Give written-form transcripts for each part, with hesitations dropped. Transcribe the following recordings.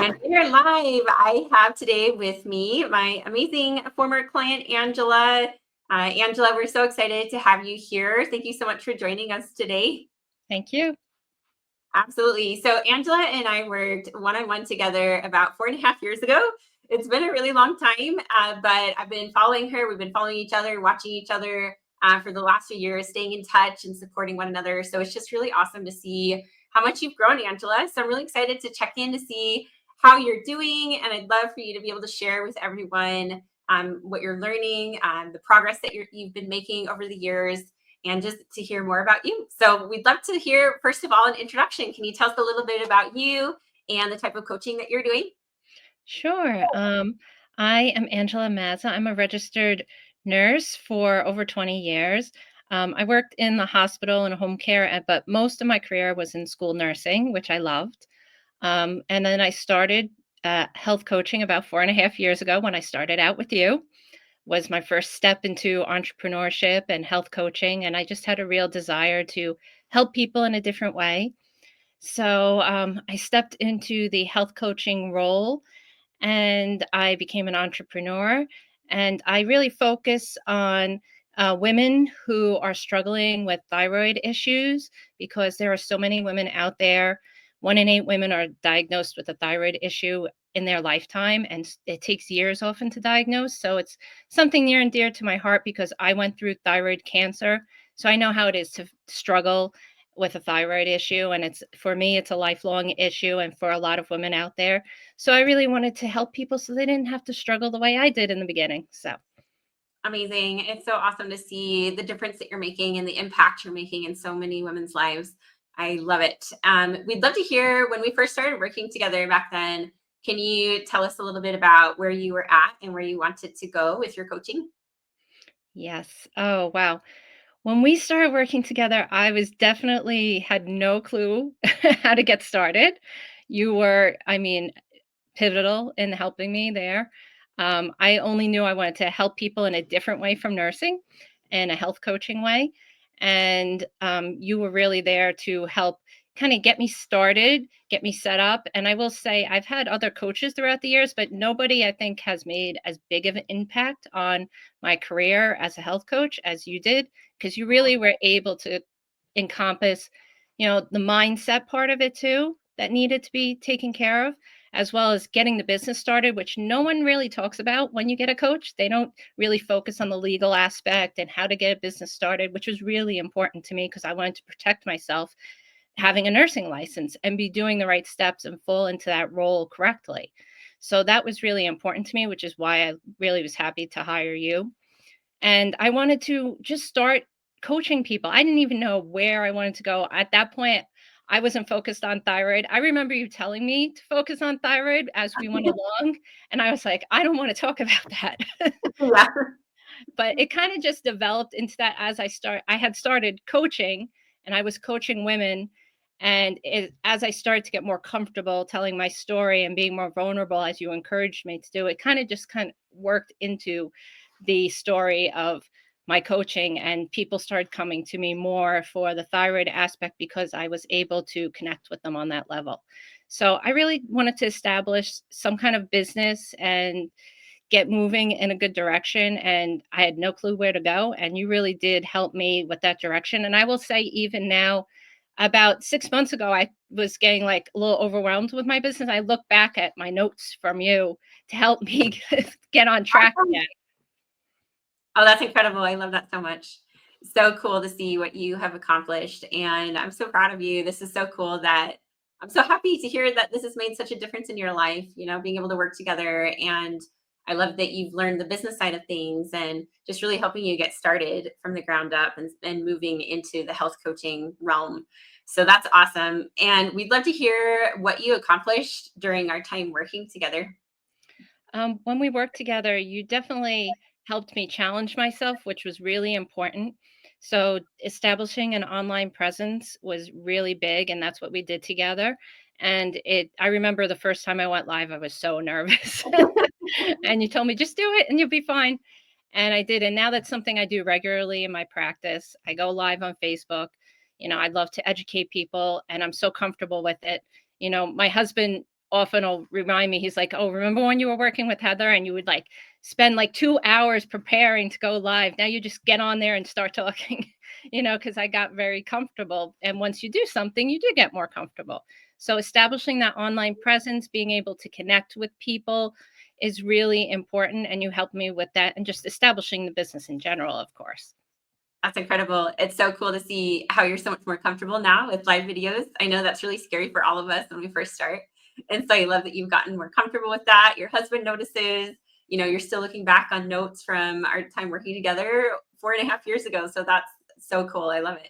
And we are live. I have today with me my amazing former client, Angela. Angela, we're so excited to have you here. Thank you so much for joining us today. Thank you. Absolutely. So, Angela and I worked one on one together about 4.5 years ago. It's been a really long time, but I've been following her. We've been following each other, watching each other for the last few years, staying in touch and supporting one another. So, it's just really awesome to see how much you've grown, Angela. So, I'm really excited to check in to see how you're doing. And I'd love for you to be able to share with everyone what you're learning, the progress that you've been making over the years, and just to hear more about you. So we'd love to hear, first of all, an introduction. Can you tell us a little bit about you and the type of coaching that you're doing? Sure. I am Angela Mazza. I'm a registered nurse for over 20 years. I worked in the hospital and home care, but most of my career was in school nursing, which I loved. And then I started health coaching about 4.5 years ago when I started out with you. Was my first step into entrepreneurship and health coaching, and I just had a real desire to help people in a different way. So I stepped into the health coaching role and I became an entrepreneur. And I really focus on women who are struggling with thyroid issues because there are so many women out there. 1 in 8 women are diagnosed with a thyroid issue in their lifetime, and it takes years often to diagnose. So it's something near and dear to my heart because I went through thyroid cancer. So I know how it is to struggle with a thyroid issue. And it's for me, it's a lifelong issue, and for a lot of women out there. So I really wanted to help people so they didn't have to struggle the way I did in the beginning. So, Amazing. It's so awesome to see the difference that you're making and the impact you're making in so many women's lives. I love it. We'd love to hear when we first started working together back then. Can you tell us a little bit about where you were at and where you wanted to go with your coaching? yes. Oh, wow. When we started working together, I was definitely had no clue how to get started. You were, I mean, pivotal in helping me there. I only knew I wanted to help people in a different way from nursing, in a health coaching way. And you were really there to help kind of get me started, get me set up. And I will say, I've had other coaches throughout the years, but nobody I think has made as big of an impact on my career as a health coach as you did, because you really were able to encompass, the mindset part of it too that needed to be taken care of, as well as getting the business started, which no one really talks about when you get a coach. They don't really focus on the legal aspect and how to get a business started, which was really important to me because I wanted to protect myself having a nursing license and be doing the right steps and fall into that role correctly. So that was really important to me, which is why I really was happy to hire you. And I wanted to just start coaching people. I didn't even know where I wanted to go. At that point, I wasn't focused on thyroid. I remember you telling me to focus on thyroid as we went along. And I was like, I don't want to talk about that. Yeah. But it kind of just developed into that as I had started coaching and I was coaching women. And as I started to get more comfortable telling my story and being more vulnerable, as you encouraged me to do, it kind of worked into the story of my coaching, and people started coming to me more for the thyroid aspect because I was able to connect with them on that level. So I really wanted to establish some kind of business and get moving in a good direction, and I had no clue where to go, and you really did help me with that direction. And I will say, even now, about 6 months ago, I was getting like a little overwhelmed with my business. I look back at my notes from you to help me get on track again. Oh, that's incredible. I love that so much. So cool to see what you have accomplished. And I'm so proud of you. This is so cool that I'm so happy to hear that this has made such a difference in your life, being able to work together. And I love that you've learned the business side of things and just really helping you get started from the ground up and moving into the health coaching realm. So that's awesome. And we'd love to hear what you accomplished during our time working together. When we worked together, you definitely helped me challenge myself, which was really important. So establishing an online presence was really big, and that's what we did together. And I remember the first time I went live, I was so nervous. And you told me, just do it and you'll be fine. And I did. And now that's something I do regularly in my practice. I go live on Facebook. I'd love to educate people, and I'm so comfortable with it. My husband often will remind me, he's like, "Oh, remember when you were working with Heather and you would like spend like 2 hours preparing to go live? Now you just get on there and start talking." Because I got very comfortable. And once you do something, you do get more comfortable. So establishing that online presence, being able to connect with people is really important. And you helped me with that and just establishing the business in general, of course. That's incredible. It's so cool to see how you're so much more comfortable now with live videos. I know that's really scary for all of us when we first start. And so I love that you've gotten more comfortable with that. Your husband notices, you're still looking back on notes from our time working together 4.5 years ago. So that's so cool. I love it.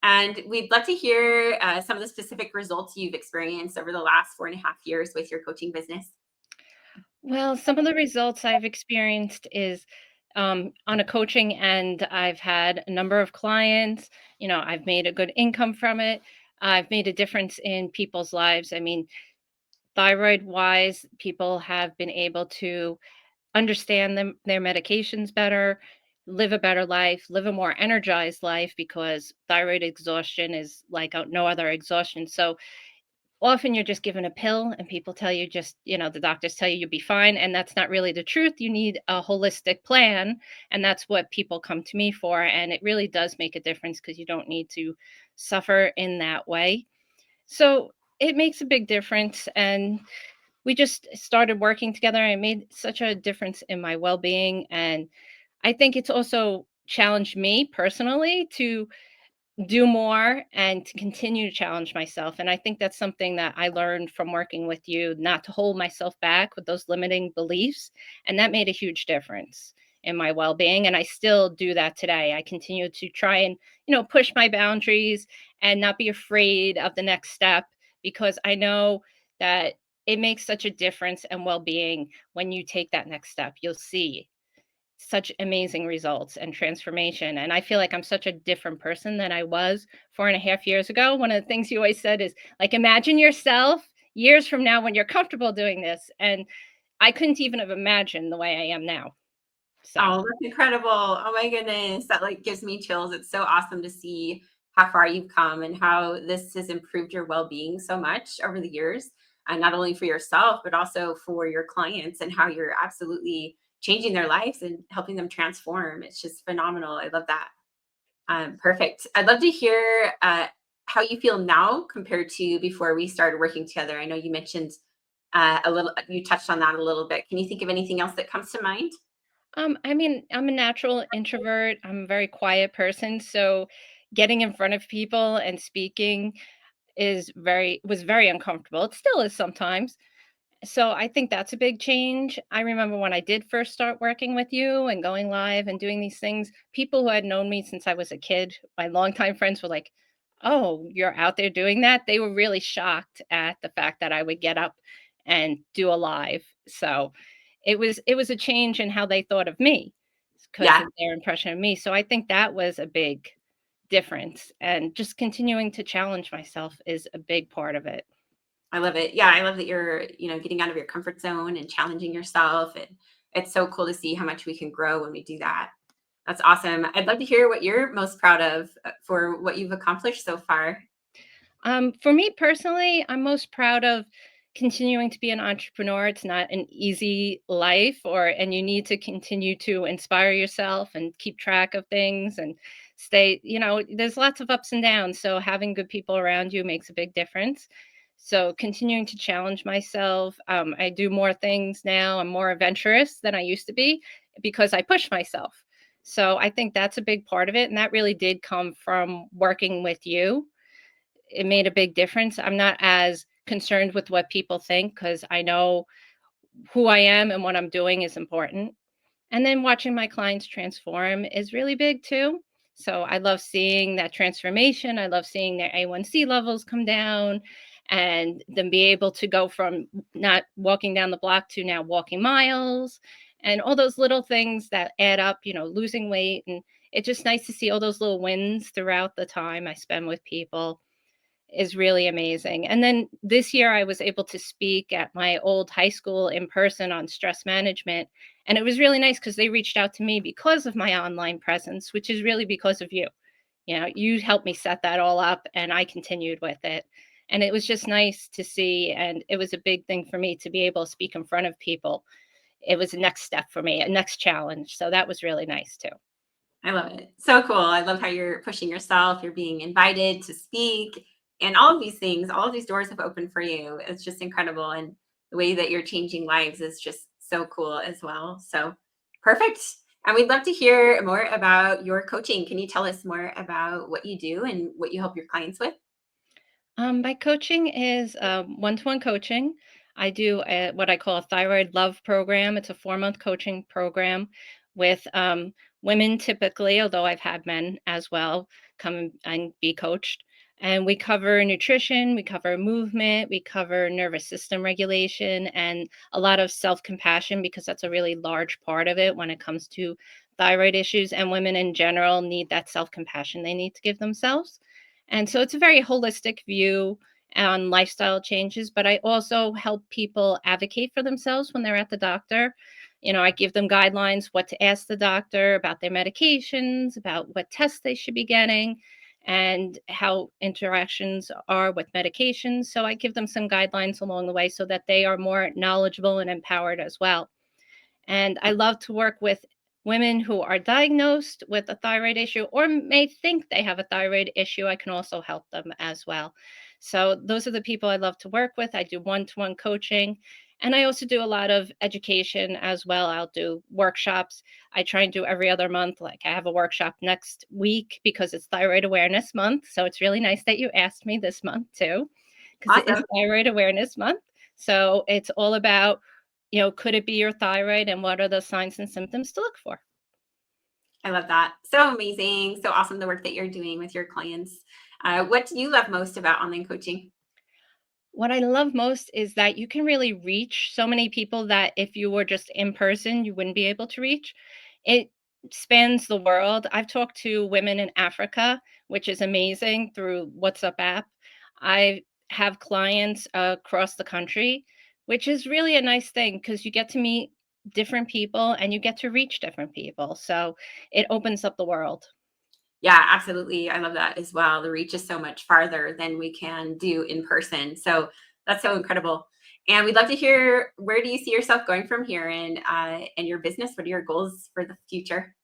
And we'd love to hear some of the specific results you've experienced over the last 4.5 years with your coaching business. Well, some of the results I've experienced is on a coaching end, I've had a number of clients. I've made a good income from it. I've made a difference in people's lives. I mean, thyroid wise, people have been able to understand their medications better, live a better life, live a more energized life because thyroid exhaustion is like no other exhaustion. So often you're just given a pill and people tell you just, the doctors tell you you'll be fine. And that's not really the truth. You need a holistic plan. And that's what people come to me for. And it really does make a difference because you don't need to suffer in that way. So it makes a big difference. And we just started working together. I made such a difference in my well being. And I think it's also challenged me personally to do more and to continue to challenge myself. And I think that's something that I learned from working with you, not to hold myself back with those limiting beliefs. And that made a huge difference in my well being. And I still do that today. I continue to try and, push my boundaries and not be afraid of the next step because I know that it makes such a difference in well being when you take that next step. You'll see such amazing results and transformation. And I feel like I'm such a different person than I was 4.5 years ago. One of the things you always said is like, imagine yourself years from now when you're comfortable doing this. And I couldn't even have imagined the way I am now. So, Oh, that's incredible. Oh my goodness. That like gives me chills. It's so awesome to see how far you've come and how this has improved your well-being so much over the years. And not only for yourself, but also for your clients and how you're absolutely changing their lives and helping them transform. It's just phenomenal. I love that. Perfect. I'd love to hear how you feel now compared to before we started working together. I know you mentioned you touched on that a little bit. Can you think of anything else that comes to mind? I mean, I'm a natural introvert. I'm a very quiet person. So getting in front of people and speaking was very uncomfortable. It still is sometimes. So I think that's a big change. I remember when I did first start working with you and going live and doing these things, people who had known me since I was a kid, my longtime friends were like, "Oh, you're out there doing that?" They were really shocked at the fact that I would get up and do a live. So it was a change in how they thought of me because Yeah, of their impression of me. So I think that was a big difference. And just continuing to challenge myself is a big part of it. I love it. Yeah, I love that you're, getting out of your comfort zone and challenging yourself. And it's so cool to see how much we can grow when we do that. That's awesome. I'd love to hear what you're most proud of for what you've accomplished so far. For me personally, I'm most proud of continuing to be an entrepreneur. It's not an easy life, and you need to continue to inspire yourself and keep track of things and stay, there's lots of ups and downs. So having good people around you makes a big difference. So continuing to challenge myself. I do more things now. I'm more adventurous than I used to be because I push myself. So I think that's a big part of it. And that really did come from working with you. It made a big difference. I'm not as concerned with what people think because I know who I am and what I'm doing is important. And then watching my clients transform is really big too. So I love seeing that transformation. I love seeing their A1C levels come down and then be able to go from not walking down the block to now walking miles and all those little things that add up, losing weight. And it's just nice to see all those little wins throughout the time I spend with people is really amazing. And then this year I was able to speak at my old high school in person on stress management. And it was really nice because they reached out to me because of my online presence, which is really because of you. You helped me set that all up and I continued with it. And it was just nice to see, and it was a big thing for me to be able to speak in front of people. It was a next step for me, a next challenge. So that was really nice too. I love it. So cool. I love how you're pushing yourself, you're being invited to speak, and all of these things, all of these doors have opened for you. It's just incredible. And the way that you're changing lives is just so cool as well. So perfect. And we'd love to hear more about your coaching. Can you tell us more about what you do and what you help your clients with? My coaching is one-to-one coaching. I do what I call a thyroid love program. It's a 4-month coaching program with women typically, although I've had men as well come and be coached. And we cover nutrition, we cover movement, we cover nervous system regulation, and a lot of self compassion because that's a really large part of it when it comes to thyroid issues. And women in general need that self compassion they need to give themselves. And so it's a very holistic view on lifestyle changes, but I also help people advocate for themselves when they're at the doctor. I give them guidelines what to ask the doctor about their medications, about what tests they should be getting, and how interactions are with medications. So I give them some guidelines along the way so that they are more knowledgeable and empowered as well. And I love to work with women who are diagnosed with a thyroid issue or may think they have a thyroid issue. I can also help them as well. So, those are the people I love to work with. I do one to one coaching. And I also do a lot of education as well. I'll do workshops. I try and do every other month. Like I have a workshop next week because it's Thyroid Awareness Month. So it's really nice that you asked me this month too, because it is Awesome. Thyroid Awareness Month. So it's all about, could it be your thyroid and what are the signs and symptoms to look for? I love that. So amazing. So awesome the work that you're doing with your clients. What do you love most about online coaching? What I love most is that you can really reach so many people that if you were just in person, you wouldn't be able to reach. It spans the world. I've talked to women in Africa, which is amazing through WhatsApp app. I have clients across the country, which is really a nice thing because you get to meet different people and you get to reach different people. So it opens up the world. Yeah, absolutely. I love that as well. The reach is so much farther than we can do in person. So that's so incredible. And we'd love to hear, where do you see yourself going from here in your business? What are your goals for the future?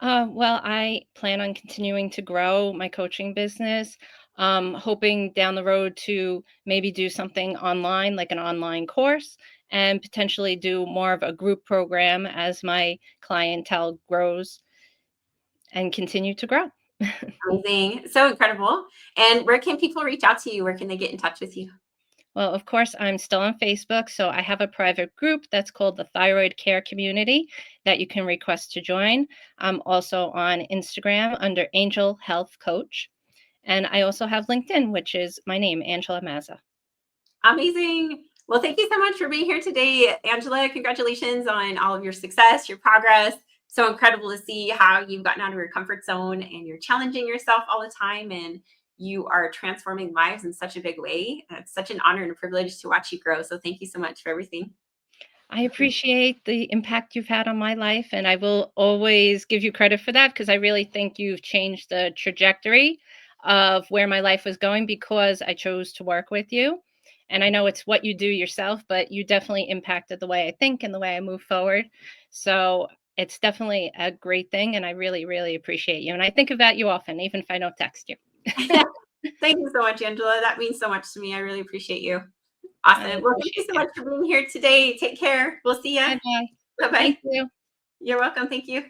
Well, I plan on continuing to grow my coaching business, hoping down the road to maybe do something online, like an online course, and potentially do more of a group program as my clientele grows and continue to grow. Amazing. So incredible. And where can people reach out to you? Where can they get in touch with you? Well, of course, I'm still on Facebook, so I have a private group that's called the Thyroid Care Community that you can request to join. I'm also on Instagram under Angel Health Coach. And I also have LinkedIn, which is my name, Angela Mazza. Amazing. Well, thank you so much for being here today, Angela. Congratulations on all of your success, your progress. So incredible to see how you've gotten out of your comfort zone and you're challenging yourself all the time and you are transforming lives in such a big way. It's such an honor and a privilege to watch you grow. So thank you so much for everything. I appreciate the impact you've had on my life, and I will always give you credit for that because I really think you've changed the trajectory of where my life was going because I chose to work with you. And I know it's what you do yourself, but you definitely impacted the way I think and the way I move forward. So it's definitely a great thing, and I really, really appreciate you. And I think about you often, even if I don't text you. Thank you so much, Angela. That means so much to me. I really appreciate you. I Awesome. Well, thank you appreciate so you. much for being here today. Take care. We'll see ya. Bye bye. Bye Thank bye. you. You're welcome. Thank you.